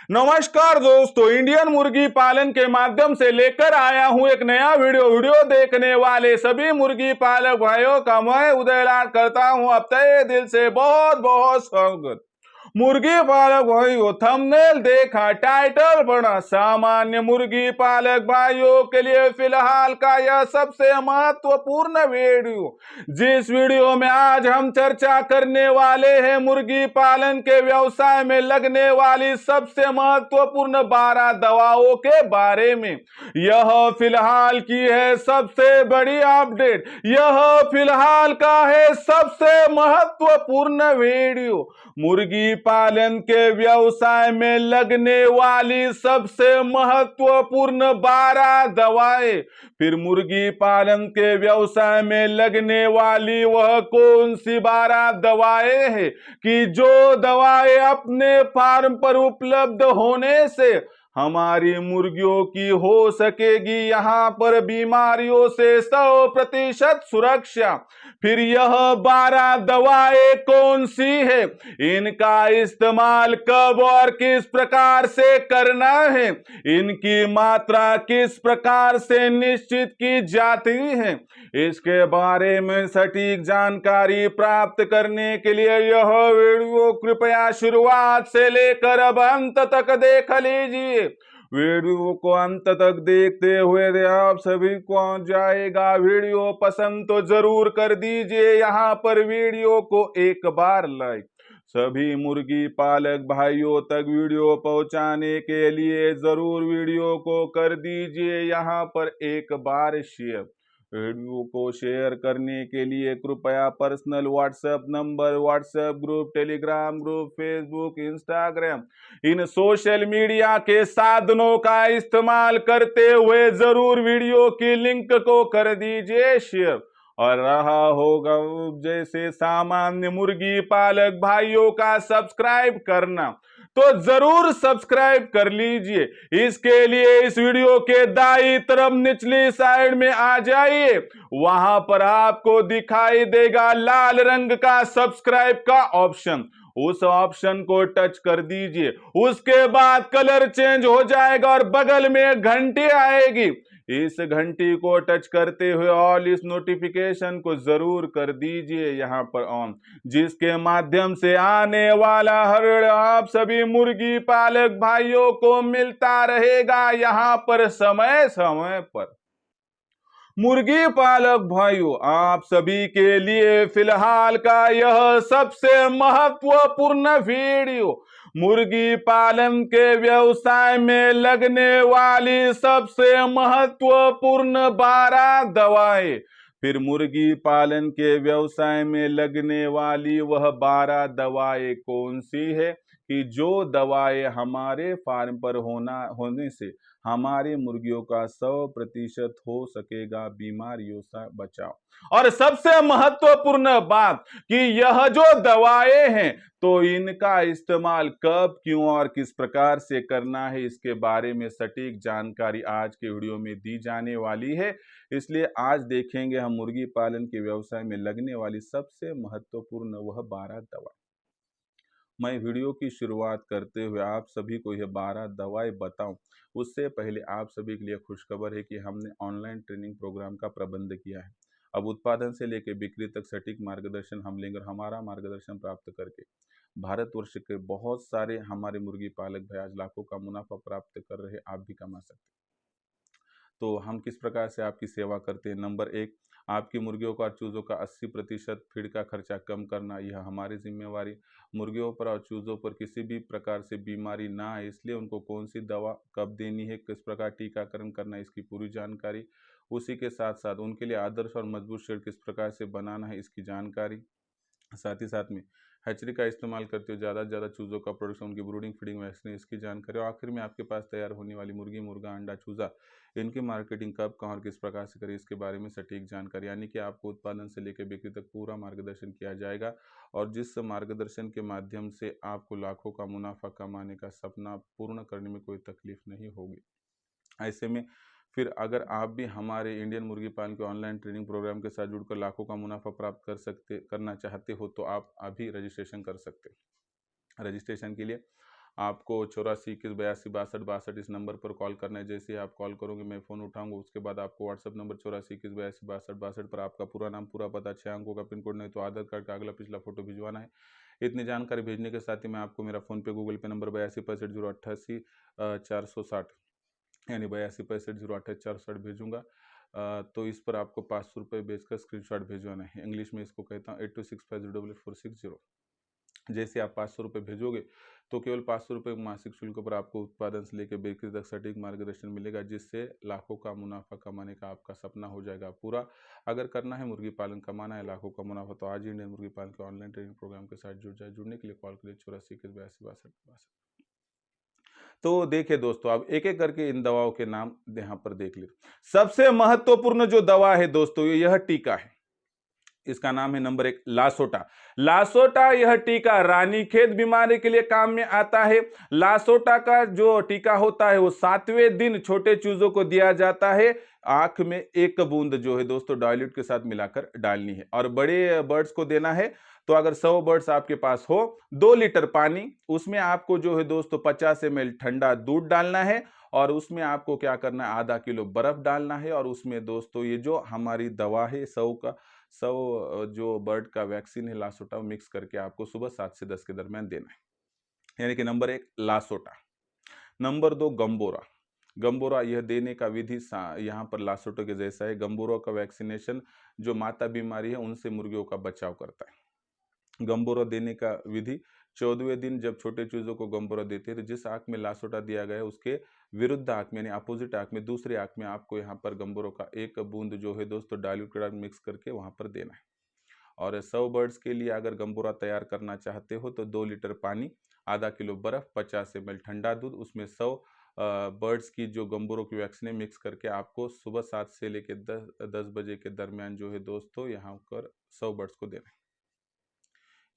नमस्कार दोस्तों, इंडियन मुर्गी पालन के माध्यम से लेकर आया हूं एक नया वीडियो देखने वाले सभी मुर्गी पालक भाइयों का मैं उदयलाल करता हूं अब तहे दिल से बहुत बहुत स्वागत। मुर्गी पालक भाइयों, थंबनेल देखा, टाइटल पढ़ा, सामान्य मुर्गी पालक भाइयों के लिए फिलहाल का यह सबसे महत्वपूर्ण वीडियो। जिस वीडियो में आज हम चर्चा करने वाले हैं मुर्गी पालन के व्यवसाय में लगने वाली सबसे महत्वपूर्ण 12 दवाओं के बारे में। यह फिलहाल की है सबसे बड़ी अपडेट, यह फिलहाल का है सबसे महत्वपूर्ण वीडियो। मुर्गी पालन के व्यवसाय में लगने वाली सबसे महत्वपूर्ण 12 दवाएं। फिर मुर्गी पालन के व्यवसाय में लगने वाली वह कौन सी 12 दवाएं हैं कि जो दवाएं अपने फार्म पर उपलब्ध होने से हमारी मुर्गियों की हो सकेगी यहां पर बीमारियों से 100% सुरक्षा। फिर यह 12 दवाएं कौन सी है, इनका इस्तेमाल कब और किस प्रकार से करना है, इनकी मात्रा किस प्रकार से निश्चित की जाती है, इसके बारे में सटीक जानकारी प्राप्त करने के लिए यह वीडियो कृपया शुरुआत से लेकर अब अंत तक देख लीजिए। वीडियो को अंत तक देखते हुए आप सभी को जाएगा वीडियो पसंद तो जरूर कर दीजिए यहाँ पर वीडियो को एक बार लाइक। सभी मुर्गी पालक भाइयों तक वीडियो पहुंचाने के लिए जरूर वीडियो को कर दीजिए यहाँ पर एक बार शेयर। वीडियो को शेयर करने के लिए कृपया personal WhatsApp number, WhatsApp group, Telegram group, Facebook, Instagram इन सोशल मीडिया के साधनों का इस्तेमाल करते हुए जरूर वीडियो की लिंक को कर दीजिए शेयर। और रहा होगा जैसे सामान्य मुर्गी पालक भाइयों का सब्सक्राइब करना, तो जरूर सब्सक्राइब कर लीजिए। इसके लिए इस वीडियो के दाईं तरफ निचली साइड में आ जाइए, वहां पर आपको दिखाई देगा लाल रंग का सब्सक्राइब का ऑप्शन, उस ऑप्शन को टच कर दीजिए। उसके बाद कलर चेंज हो जाएगा और बगल में एक घंटी आएगी, इस घंटी को टच करते हुए ऑल इस नोटिफिकेशन को जरूर कर दीजिए यहाँ पर ऑन, जिसके माध्यम से आने वाला हर आप सभी मुर्गी पालक भाइयों को मिलता रहेगा यहाँ पर समय समय पर। मुर्गी पालक भाइयों, आप सभी के लिए फिलहाल का यह सबसे महत्वपूर्ण वीडियो मुर्गी पालन के व्यवसाय में लगने वाली सबसे महत्वपूर्ण 12 दवाएं। फिर मुर्गी पालन के व्यवसाय में लगने वाली वह 12 दवाएं कौन सी है कि जो दवाएं हमारे फार्म पर होने से हमारी मुर्गियों का 100% हो सकेगा बीमारियों से बचाव। और सबसे महत्वपूर्ण बात कि यह जो दवाएं हैं तो इनका इस्तेमाल कब, क्यों और किस प्रकार से करना है, इसके बारे में सटीक जानकारी आज के वीडियो में दी जाने वाली है। इसलिए आज देखेंगे हम मुर्गी पालन के व्यवसाय में लगने वाली सबसे महत्वपूर्ण वह 12 दवा। मैं वीडियो की शुरुआत करते हुए आप सभी को यह 12 दवाएं बताऊं, उससे पहले आप सभी के लिए खुशखबर है कि हमने ऑनलाइन ट्रेनिंग प्रोग्राम का प्रबंध किया है। अब उत्पादन से लेकर बिक्री तक सटीक मार्गदर्शन हम लेंगे और हमारा मार्गदर्शन प्राप्त करके भारतवर्ष के बहुत सारे हमारे मुर्गी पालक भाई आज लाखों का मुनाफा प्राप्त कर रहे, आप भी कमा सकते। तो हम किस प्रकार से आपकी सेवा करते हैं। नंबर 1, आपकी मुर्गियों का और चूज़ों का 80% फीड का खर्चा कम करना, यह हमारी जिम्मेवारी। मुर्गियों पर और चूज़ों पर किसी भी प्रकार से बीमारी ना आए, इसलिए उनको कौन सी दवा कब देनी है, किस प्रकार टीकाकरण करना है, इसकी पूरी जानकारी। उसी के साथ साथ उनके लिए आदर्श और मजबूत शेड किस प्रकार से बनाना है, इसकी जानकारी। साथ ही साथ में हैचरी का इस्तेमाल करते हुए ज़्यादा से ज़्यादा चूज़ों का प्रोडक्शन, उनकी ब्रूडिंग, फीडिंग, वैक्सीन, इसकी जानकारी। और आखिर में आपके पास तैयार होने वाली मुर्गी, मुर्गा, अंडा, चूज़ा, इनकी मार्केटिंग कब, कहाँ और किस प्रकार से करें, इसके बारे में सटीक जानकारी। यानी कि आपको उत्पादन से लेकर बिक्री तक पूरा मार्गदर्शन किया जाएगा और जिस मार्गदर्शन के माध्यम से आपको लाखों का मुनाफा कमाने का सपना पूर्ण करने में कोई तकलीफ नहीं होगी। ऐसे में फिर अगर आप भी हमारे इंडियन मुर्गी पालन के ऑनलाइन ट्रेनिंग प्रोग्राम के साथ जुड़कर लाखों का मुनाफा प्राप्त करना चाहते हो तो आप अभी रजिस्ट्रेशन कर सकते हैं। रजिस्ट्रेशन के लिए आपको 84 21 82 62 62 इस नंबर पर कॉल करना है। जैसे ही आप कॉल करोगे मैं फ़ोन उठाऊंगा, उसके बाद आपको व्हाट्सअप नंबर 84 21 82 62 62 पर आपका पूरा नाम, पूरा पता, 6 अंकों का पिन कोड, नहीं तो आधार कार्ड का अगला पिछला फोटो भिजवाना है। इतनी जानकारी भेजने के साथ ही मैं आपको मेरा फ़ोन पे गूगल पे नंबर 82 65 088 460 यानी 82 65 088 460 भेजूंगा। तो इस पर आपको 500 रुपये भेजकर स्क्रीनशॉट भेजवाना है। इंग्लिश में इसको कहता हूँ 8265088460। जैसे आप 500 रुपये भेजोगे तो केवल 500 रुपये मासिक शुल्क पर आपको उत्पादन से लेकर बिक्री तक सटीक मार्गदर्शन मिलेगा, जिससे लाखों का मुनाफा कमाने का आपका सपना हो जाएगा पूरा। अगर करना है मुर्गी पालन, कमाना है लाखों का मुनाफा, तो आज ही इंडियन मुर्गी पालन के ऑनलाइन ट्रेनिंग प्रोग्राम के साथ जुड़ जाए। जुड़ने के लिए कॉल करिए 84 21 82 62 62। तो देखिए दोस्तों, अब एक एक करके इन दवाओं के नाम यहाँ पर देख लीजिए। सबसे महत्वपूर्ण जो दवा है दोस्तों, यह टीका है। इसका नाम है नंबर 1 लासोटा। लासोटा यह टीका रानीखेत बीमारी के लिए काम में आता है। लासोटा का जो टीका होता है वो 7वें दिन छोटे चूजों को दिया जाता है। आंख में 1 बूंद जो है दोस्तों डाइल्यूट के साथ मिलाकर डालनी है, और बड़े बर्ड्स को देना है तो अगर 100 बर्ड्स आपके पास हो, 2 लीटर पानी, उसमें आपको जो है दोस्तों 50 ml ठंडा दूध डालना है, और उसमें आपको क्या करना है, आधा किलो बर्फ डालना है, और उसमें दोस्तों ये जो हमारी दवा है 100 जो बर्ड का वैक्सीन है लासोटा, मिक्स करके आपको सुबह 7 से 10 के दरमियान देना है। यानी कि नंबर 1 लासोटा। नंबर 2 गंबोरा। गंबोरा यह देने का विधि यहाँ पर लासोटा के जैसा है। गंबोरा का वैक्सीनेशन जो माता बीमारी है उनसे मुर्गियों का बचाव करता है। गंबोरा देने का विधि 14वें दिन जब छोटे चूजों को गंबोरा देते हैं तो जिस आंख में लासोटा दिया गया है उसके विरुद्ध आंख में, यानी अपोजिट आंख में, दूसरी आंख में आपको यहाँ पर गंबोरा का 1 बूंद जो है दोस्तों डाइल्यूट मिक्स करके वहां पर देना है। और 100 बर्ड्स के लिए अगर गंबोरा तैयार करना चाहते हो तो 2 लीटर पानी, आधा किलो बर्फ, 50 ml ठंडा दूध, उसमें 100 बर्ड्स की जो गंबोरों की वैक्सीन मिक्स करके आपको सुबह 7 से लेकर 10 बजे के दरमियान जो है दोस्तों यहाँ पर 100 बर्ड्स को देना है।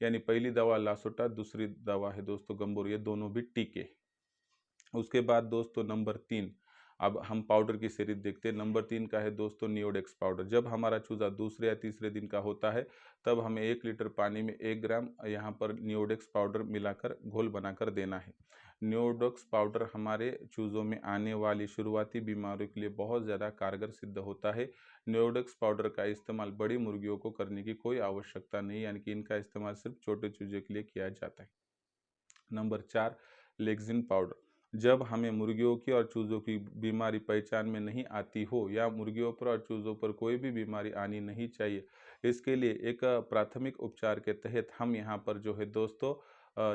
यानी पहली दवा लासोटा, दूसरी दवा है दोस्तों गंबोरा, ये दोनों भी टीके। उसके बाद दोस्तों नंबर 3, अब हम पाउडर की सीरीज देखते हैं। नंबर 3 का है दोस्तों नियोडेक्स पाउडर। जब हमारा चूजा दूसरे या तीसरे दिन का होता है तब हमें 1 लीटर पानी में 1 ग्राम यहाँ पर नियोडेक्स पाउडर मिलाकर घोल बनाकर देना है। नियोडेक्स पाउडर हमारे चूजों में आने वाली शुरुआती बीमारियों के लिए बहुत ज़्यादा कारगर सिद्ध होता है। नियोडेक्स पाउडर का इस्तेमाल बड़ी मुर्गियों को करने की कोई आवश्यकता नहीं, यानी कि इनका इस्तेमाल सिर्फ छोटे चूजे के लिए किया जाता है। Number 4 Lexin powder. जब हमें मुर्गियों की और चूज़ों की बीमारी पहचान में नहीं आती हो, या मुर्गियों पर और चूज़ों पर कोई भी बीमारी आनी नहीं चाहिए, इसके लिए एक प्राथमिक उपचार के तहत हम यहाँ पर जो है दोस्तों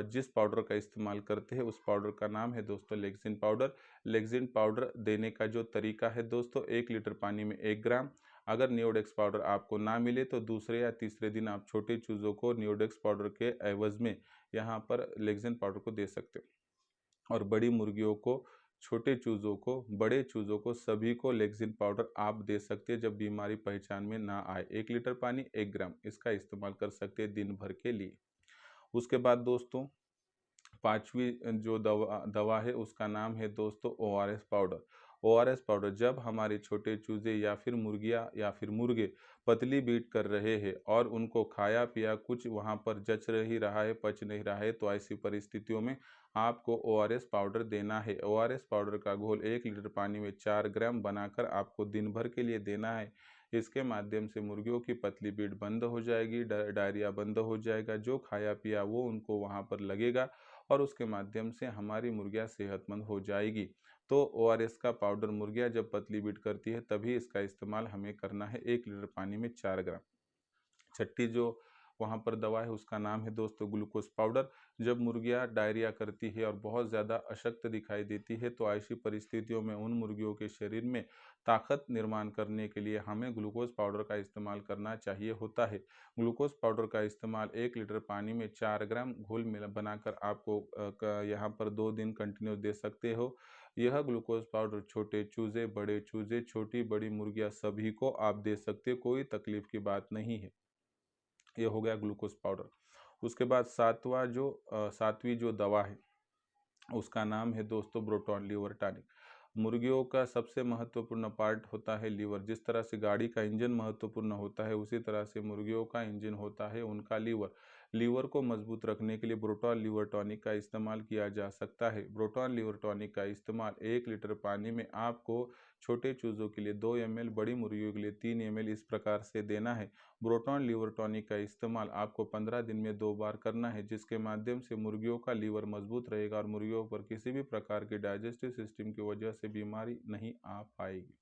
जिस पाउडर का इस्तेमाल करते हैं उस पाउडर का नाम है दोस्तों लेक्सिन पाउडर। लेक्सिन पाउडर देने का जो तरीका है दोस्तों, 1 लीटर पानी में 1 ग्राम। अगर नियोडेक्स पाउडर आपको ना मिले तो दूसरे या तीसरे दिन आप छोटे चूज़ों को नियोडेक्स पाउडर के एवज में यहाँ पर लेक्सिन पाउडर को दे सकते हो। और बड़ी मुर्गियों को, छोटे चूज़ों को, बड़े चूज़ों को, सभी को लेक्सिन पाउडर आप दे सकते हैं जब बीमारी पहचान में ना आए। 1 लीटर पानी 1 ग्राम, इसका इस्तेमाल कर सकते हैं दिन भर के लिए। उसके बाद दोस्तों 5वीं जो दवा है उसका नाम है दोस्तों ORS पाउडर। ORS पाउडर जब हमारे छोटे चूजे या फिर मुर्गियाँ या फिर मुर्गे पतली बीट कर रहे हैं और उनको खाया पिया कुछ वहाँ पर जच नहीं रहा है, पच नहीं रहा है, तो ऐसी परिस्थितियों में आपको ORS पाउडर देना है। ORS पाउडर का घोल 1 लीटर पानी में 4 ग्राम बनाकर आपको दिन भर के लिए देना है। इसके माध्यम से मुर्गियों की पतली बीट बंद हो जाएगी, डायरिया बंद हो जाएगा, जो खाया पिया वो उनको वहाँ पर लगेगा और उसके माध्यम से हमारी मुर्गियाँ सेहतमंद हो जाएगी। तो ORS का पाउडर मुर्गियाँ जब पतली बीट करती है तभी इसका इस्तेमाल हमें करना है, 1 लीटर पानी में 4 ग्राम। छठी जो वहाँ पर दवा है उसका नाम है दोस्तों ग्लूकोज पाउडर। जब मुर्गियाँ डायरिया करती है और बहुत ज़्यादा अशक्त दिखाई देती है तो ऐसी परिस्थितियों में उन मुर्गियों के शरीर में ताकत निर्माण करने के लिए हमें ग्लूकोज पाउडर का इस्तेमाल करना चाहिए होता है। ग्लूकोज पाउडर का इस्तेमाल 1 लीटर पानी में 4 ग्राम घोल बनाकर आपको यहाँ पर 2 दिन कंटिन्यू दे सकते हो। यह ग्लूकोज पाउडर छोटे चूजे, बड़े चूजे, छोटी बड़ी मुर्गियाँ सभी को आप दे सकते हो, कोई तकलीफ की बात नहीं है। ये हो गया ग्लूकोज पाउडर। उसके बाद 7वीं जो दवा है उसका नाम है दोस्तों ब्रोटॉन लीवर टॉनिक। मुर्गियों का सबसे महत्वपूर्ण पार्ट होता है लीवर। जिस तरह से गाड़ी का इंजन महत्वपूर्ण होता है उसी तरह से मुर्गियों का इंजन होता है उनका लीवर। लीवर को मजबूत रखने के लिए ब्रोटॉन लीवर टॉनिक का इस्तेमाल किया जा सकता है। ब्रोटॉन लीवर टॉनिक का इस्तेमाल 1 लीटर पानी में आपको छोटे चूज़ों के लिए 2 ml, बड़ी मुर्गियों के लिए 3 ml इस प्रकार से देना है। ब्रोटॉन लीवर टॉनिक का इस्तेमाल आपको 15 दिन में 2 बार करना है, जिसके माध्यम से मुर्गियों का लीवर मजबूत रहेगा और मुर्गियों पर किसी भी प्रकार की डाइजेस्टिव सिस्टम की वजह से बीमारी नहीं आ पाएगी।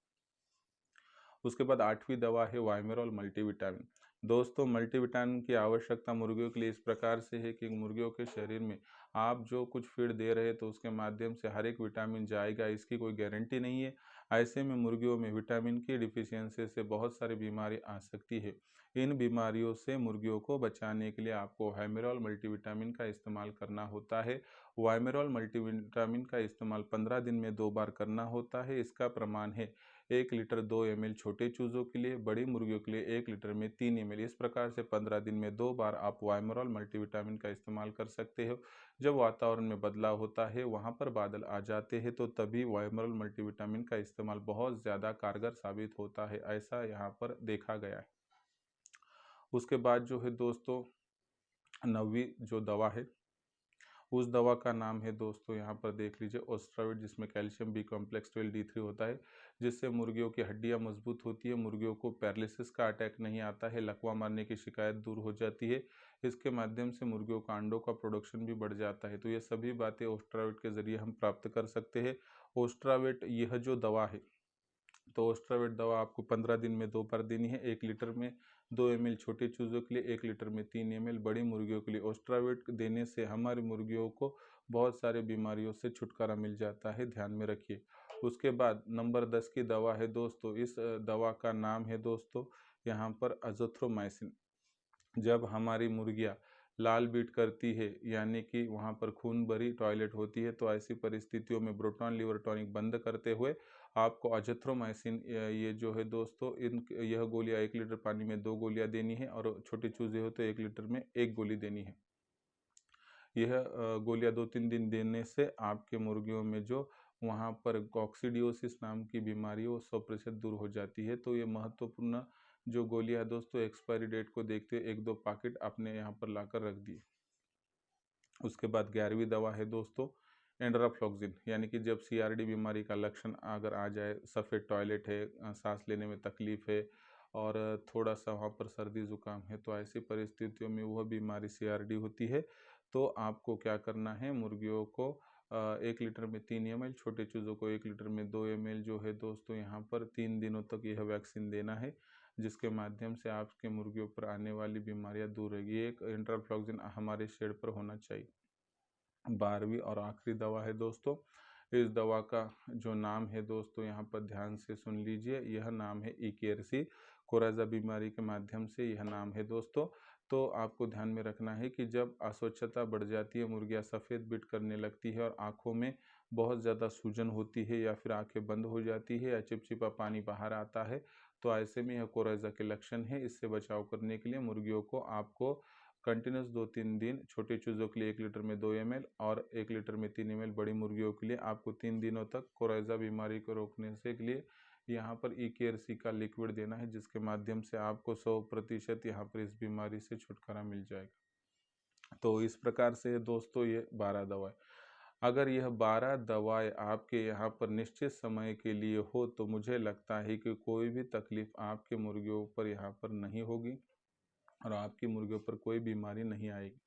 उसके बाद 8वीं दवा है वाइमेरॉल मल्टीविटामिन। दोस्तों, मल्टीविटामिन की आवश्यकता मुर्गियों के लिए इस प्रकार से है कि मुर्गियों के शरीर में आप जो कुछ फीड दे रहे हैं तो उसके माध्यम से हर एक विटामिन जाएगा, इसकी कोई गारंटी नहीं है। ऐसे में मुर्गियों में विटामिन की डिफिशियंसी से बहुत सारी बीमारी आ सकती है। इन बीमारियों से मुर्गियों को बचाने के लिए आपको वाइमेरॉल मल्टीविटामिन का इस्तेमाल करना होता है। वाइमेरॉल मल्टीविटामिन का इस्तेमाल 15 दिन में 2 बार करना होता है। इसका प्रमाण है 1 लीटर 2 ml छोटे चूज़ों के लिए, बड़ी मुर्गियों के लिए 1 लीटर में 3 ml। इस प्रकार से 15 दिन में 2 बार आप वाइमेरॉल मल्टीविटामिन का इस्तेमाल कर सकते हो। जब वातावरण में बदलाव होता है, वहाँ पर बादल आ जाते हैं, तो तभी वाइमेरॉल मल्टीविटामिन का इस्तेमाल बहुत ज़्यादा कारगर साबित होता है, ऐसा यहाँ पर देखा गया है। उसके बाद जो है दोस्तों 9वीं जो दवा है, उस दवा का नाम है दोस्तों यहाँ पर देख लीजिए ओस्ट्रावेट, जिसमें कैल्शियम बी कॉम्प्लेक्स 12D3 होता है, जिससे मुर्गियों की हड्डियाँ मजबूत होती है, मुर्गियों को पैरालिसिस का अटैक नहीं आता है, लकवा मारने की शिकायत दूर हो जाती है। इसके माध्यम से मुर्गियों का अंडों का प्रोडक्शन भी बढ़ जाता है। तो ये सभी बातें ओस्ट्रावेट के ज़रिए हम प्राप्त कर सकते हैं। ओस्ट्रावेट यह जो दवा है, तो ओस्ट्रावेट दवा आपको 15 दिन में 2 बार देनी है। 1 लीटर में 2 ml छोटे चूज़ों के लिए, 1 लीटर में 3 ml बड़ी मुर्गियों के लिए। ओस्ट्रावेट देने से हमारी मुर्गियों को बहुत सारे बीमारियों से छुटकारा मिल जाता है, ध्यान में रखिए। उसके बाद नंबर 10 की दवा है दोस्तों, इस दवा का नाम है दोस्तों यहाँ पर अज़िथ्रोमाइसिन। जब हमारी मुर्गियाँ लाल बीट करती है, यानी कि वहाँ पर खून भरी टॉयलेट होती है, तो ऐसी परिस्थितियों में ब्रोटॉन लीवर टॉनिक बंद करते हुए आपको अज़िथ्रोमाइसिन ये जो है दोस्तों यह गोलियाँ 1 लीटर पानी में 2 गोलियाँ देनी है, और छोटे चूजे हो तो 1 लीटर में 1 गोली देनी है। यह गोलियाँ 2-3 दिन देने से आपके मुर्गियों में जो वहाँ पर कॉक्सीडियोसिस नाम की बीमारी है वो 100% दूर हो जाती है। तो ये महत्वपूर्ण जो गोलियाँ है दोस्तों, एक्सपायरी डेट को देखते हुए 1-2 पैकेट आपने यहाँ पर लाकर रख दिए। उसके बाद 11वीं दवा है दोस्तों एंड्रोफ्लोक्सिन, यानी कि जब CRD बीमारी का लक्षण अगर आ जाए, सफ़ेद टॉयलेट है, सांस लेने में तकलीफ़ है और थोड़ा सा वहाँ पर सर्दी ज़ुकाम है, तो ऐसी परिस्थितियों में वह बीमारी CRD होती है। तो आपको क्या करना है, मुर्गियों को 1 लीटर में 3 ml, छोटे चूज़ों को 1 लीटर में 2 ml जो है दोस्तों यहाँ पर 3 दिनों तक यह वैक्सीन देना है, जिसके माध्यम से आपके मुर्गियों पर आने वाली बीमारियाँ दूर रहेगी। ये एक एंट्रोफ्लोक्सिन हमारे शेड पर होना चाहिए। 12वीं और आखिरी दवा है दोस्तों, इस दवा का जो नाम है दोस्तों यहाँ पर ध्यान से सुन लीजिए, यह नाम है EKRC। कोराज़ा बीमारी के माध्यम से यह नाम है दोस्तों। तो आपको ध्यान में रखना है कि जब अस्वच्छता बढ़ जाती है, मुर्गियाँ सफ़ेद बिट करने लगती है और आँखों में बहुत ज़्यादा सूजन होती है, या फिर आँखें बंद हो जाती है, या चिपचिपा पानी बाहर आता है, तो ऐसे में यह कोराज़ा के लक्षण है। इससे बचाव करने के लिए मुर्गियों को आपको कंटिन्यूस 2-3 दिन, छोटे चूज़ों के लिए 1 लीटर में 2 ml और 1 लीटर में 3 ml, बड़ी मुर्गियों के लिए आपको 3 दिनों तक कोराज़ा बीमारी को रोकने से के लिए यहाँ पर EKRC का लिक्विड देना है, जिसके माध्यम से आपको 100% यहाँ पर इस बीमारी से छुटकारा मिल जाएगा। तो इस प्रकार से दोस्तों ये 12 दवाएँ, अगर यह 12 दवाएँ आपके यहाँ पर निश्चित समय के लिए हो, तो मुझे लगता है कि कोई भी तकलीफ़ आपके मुर्गियों पर यहाँ पर नहीं होगी और आपकी मुर्गियों पर कोई बीमारी नहीं आएगी।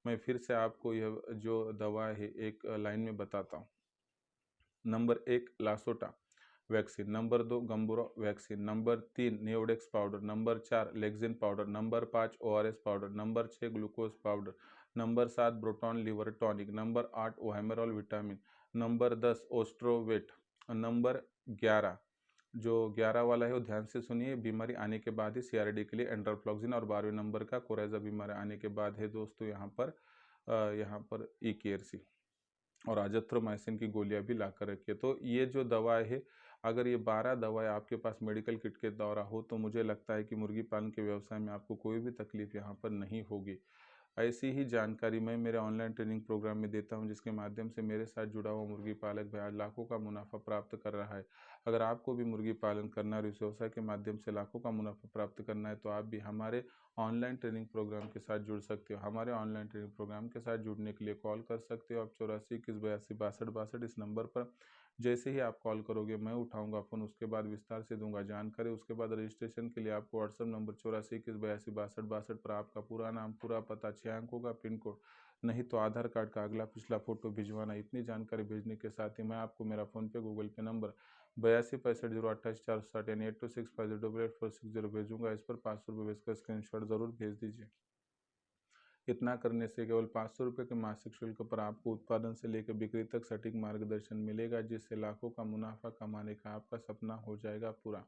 मैं फिर से आपको यह जो दवा है एक लाइन में बताता हूँ। Number 1 LaSota vaccine, number 2 Gumboro vaccine, number 3 Neodex powder, number 4 Lexin powder, number 5 ORS powder, number 6 glucose powder, number 7 Broton liver tonic, number 8 Vimeral vitamin, number 10 Ostrovet, number 11 जो 11 वाला है वो ध्यान से सुनिए, बीमारी आने के बाद ही CRD के लिए एंट्रोफ्लोक्सिन, और 12वें नंबर का कोराज़ा बीमारी आने के बाद है दोस्तों यहाँ पर EKRC और अज़िथ्रोमाइसिन की गोलियां भी ला कर रखिए। तो ये जो दवाएं है, अगर ये 12 दवाएं आपके पास मेडिकल किट के द्वारा हो, तो मुझे लगता है कि मुर्गी पालन के व्यवसाय में आपको कोई भी तकलीफ यहाँ पर नहीं होगी। ऐसी ही जानकारी मैं मेरे ऑनलाइन ट्रेनिंग प्रोग्राम में देता हूं, जिसके माध्यम से मेरे साथ जुड़ा हुआ मुर्गी पालक भाई आज लाखों का मुनाफा प्राप्त कर रहा है। अगर आपको भी मुर्गी पालन करना है और इस व्यवसाय के माध्यम से लाखों का मुनाफा प्राप्त करना है, तो आप भी हमारे ऑनलाइन ट्रेनिंग प्रोग्राम के साथ जुड़ सकते हो। हमारे ऑनलाइन ट्रेनिंग प्रोग्राम के साथ जुड़ने के लिए कॉल कर सकते हो आप 84 21 82 62 62 इस नंबर पर। जैसे ही आप कॉल करोगे मैं उठाऊंगा फ़ोन, उसके बाद विस्तार से दूंगा जानकारी। उसके बाद रजिस्ट्रेशन के लिए आपको व्हाट्सएप नंबर 84 21 82 62 62 पर आपका पूरा नाम, पूरा पता, 6 अंकों का पिन कोड, नहीं तो आधार कार्ड का अगला पिछला फोटो भिजवाना। इतनी जानकारी भेजने के साथ ही मैं आपको मेरा फ़ोनपे, गूगल पे नंबर 82 65 0 28 460 यानी 82650846 भेजूंगा। इस पर 500 रुपये भेजकर स्क्रीनशॉट ज़रूर भेज दीजिए। इतना करने से केवल 500 रुपये के मासिक शुल्क पर आपको उत्पादन से लेकर बिक्री तक सटीक मार्गदर्शन मिलेगा, जिससे लाखों का मुनाफा कमाने का आपका सपना हो जाएगा पूरा।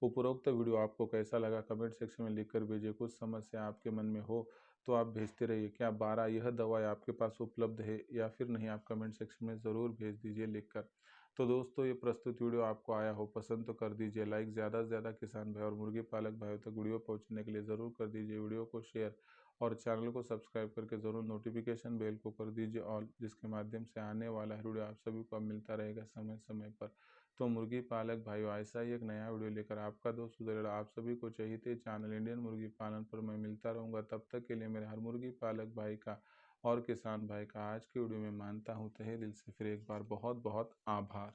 उपरोक्त वीडियो आपको कैसा लगा कमेंट सेक्शन में लिखकर भेजिए। कुछ समस्या आपके मन में हो तो आप भेजते रहिए। क्या 12 यह दवाएं आपके पास उपलब्ध है या फिर नहीं, आप कमेंट सेक्शन में ज़रूर भेज दीजिए लिखकर। तो दोस्तों, ये प्रस्तुत वीडियो आपको आया हो पसंद तो कर दीजिए लाइक, ज़्यादा से ज़्यादा किसान भाई और मुर्गी पालक भाइयों तक वीडियो पहुंचने के लिए ज़रूर कर दीजिए वीडियो को शेयर, और चैनल को सब्सक्राइब करके ज़रूर नोटिफिकेशन बेल को कर दीजिए ऑल, जिसके माध्यम से आने वाला है वीडियो आप सभी को अब मिलता रहेगा समय समय पर। तो मुर्गी पालक भाइयों, ऐसा ही एक नया वीडियो लेकर आपका दोस्त उदयलाल आप सभी को चाहिए थे चैनल इंडियन मुर्गी पालन पर मैं मिलता रहूँगा। तब तक के लिए मेरे हर मुर्गी पालक भाई का और किसान भाई का आज की वीडियो में मानता हूँ तहे दिल से फिर एक बार बहुत बहुत आभार।